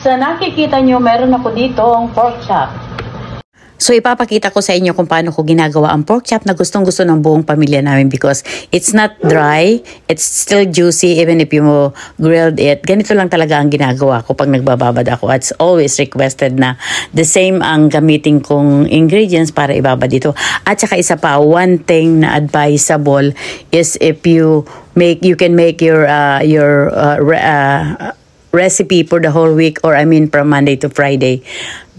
Sa nakikita nyo, meron ako dito ang pork chop. So ipapakita ko sa inyo kung paano ko ginagawa ang pork chop na gustong-gusto ng buong pamilya namin because it's not dry, it's still juicy even if you grilled it. Ganito lang talaga ang ginagawa ko pag nagbababad ako. It's always requested na the same ang gamitin kong ingredients para ibabad ito. At saka isa pa, one thing na advisable is if you can make your recipe for the whole week, or I mean from Monday to Friday,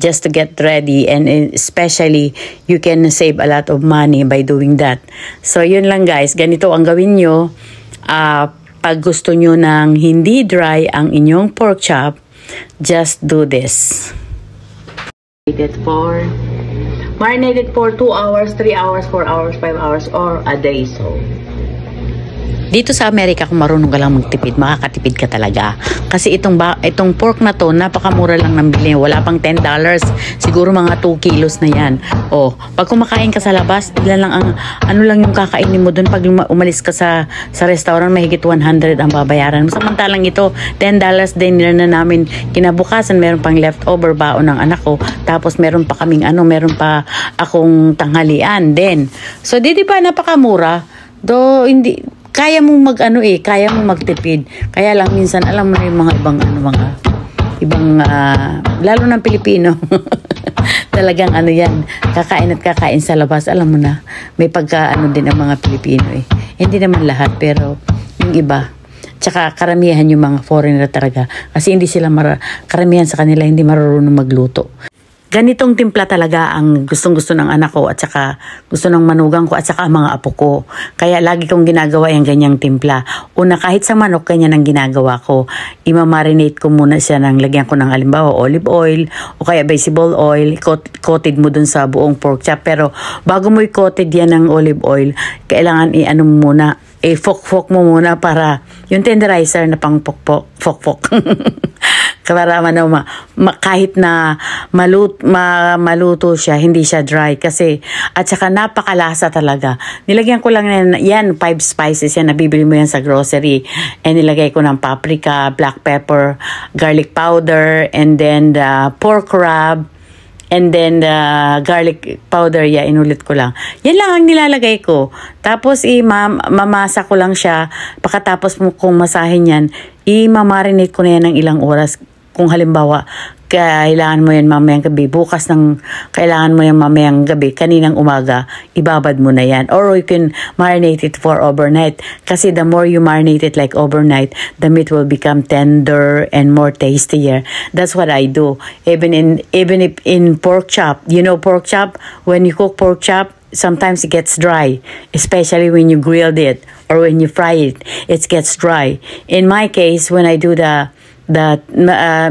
just to get ready, and especially you can save a lot of money by doing that. So yun lang guys, ganito ang gawin nyo pag gusto nyo ng hindi dry ang inyong pork chop. Just do this. Marinated for 2 hours, 3 hours, 4 hours, 5 hours, or a day. So dito sa Amerika, kung marunong ka lang magtipid, makakatipid ka talaga. Kasi itong pork na to, napakamura lang ng bilhin. Wala pang $10. Siguro mga 2 kilos na yan. O, pag kumakain ka sa labas, ilan lang ano lang yung kakainin mo dun. Pag umalis ka sa restaurant, mahigit 100 ang babayaran mo. Samantalang ito, $10 din na namin kinabukasan. Meron pang leftover baon ng anak ko. Tapos meron pa kaming meron pa akong tanghalian din. So, di ba napakamura? Do, hindi kaya mong kaya mong magtipid. Kaya lang minsan alam mo na yung mga ibang lalo ng Pilipino. Talagang yan, kakain at kakain sa labas, alam mo na. May pagka din ang mga Pilipino eh. Hindi naman lahat, pero yung iba. Tsaka karamihan yung mga foreigner talaga. Kasi hindi sila karamihan sa kanila hindi marunong magluto. Ganitong timpla talaga ang gustong-gusto ng anak ko at saka gusto ng manugang ko at saka ang mga apo ko. Kaya lagi kong ginagawa yung ganyang timpla. Una, kahit sa manok, ganyan ang ginagawa ko. Imamarinate ko muna siya lagyan ko ng halimbawa olive oil o kaya vegetable oil. Coated mo dun sa buong pork chop. Pero bago mo i-coated yan ng olive oil, kailangan fok-fok mo muna para yung tenderizer na pang fok-fok. Para kahit na maluto siya, hindi siya dry kasi at saka napakalasa talaga. Nilagyan ko lang yan 5 spices yan, nabibili mo yan sa grocery, and nilagay ko ng paprika, black pepper, garlic powder, and then the pork rub, and then the garlic powder, inulit ko lang. Yan lang ang nilalagay ko. Tapos mamasa ko lang siya. Pagkatapos kung masahin yan, mamarinate ko na yan ng ilang oras. Kung halimbawa, kailangan mo yan mamayang gabi, kailangan mo yan mamayang gabi, kaninang umaga, ibabad mo na yan. Or you can marinate it for overnight. Kasi the more you marinate it like overnight, the meat will become tender and more tastier. That's what I do. Even if in pork chop, pork chop, when you cook pork chop, sometimes it gets dry, especially when you grilled it or when you fry it, it gets dry. In my case, when I do the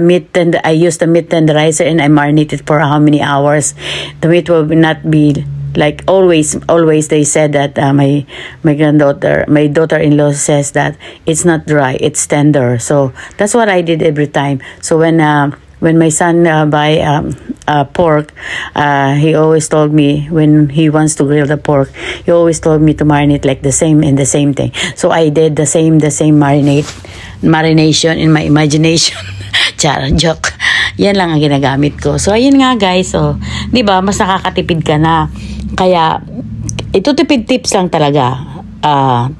meat, and I use the meat tenderizer and I marinate it for how many hours, the meat will not be like always they said that my daughter-in-law says that it's not dry, it's tender. So that's what I did every time. So when my son buy pork, he always told me, when he wants to grill the pork, he always told me to marinate like the same thing. So I did the same marination in my imagination. Chara, joke. Yan lang ang ginagamit ko. So ayun nga guys, so 'di ba mas nakakatipid ka na. Kaya ito tipid tips lang talaga.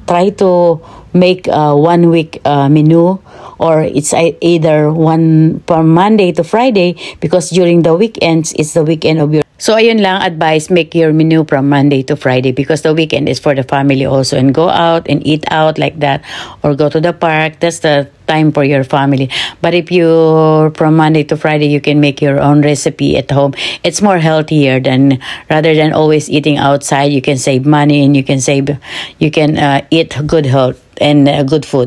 Try to make 1 week menu, or it's either one from Monday to Friday, because during the weekends it's the weekend of your. So ayun lang, advice, make your menu from Monday to Friday because the weekend is for the family also, and go out and eat out like that, or go to the park. That's the time for your family. But if you from Monday to Friday, you can make your own recipe at home. It's more healthier rather than always eating outside. You can save money, and you can eat good health and good food.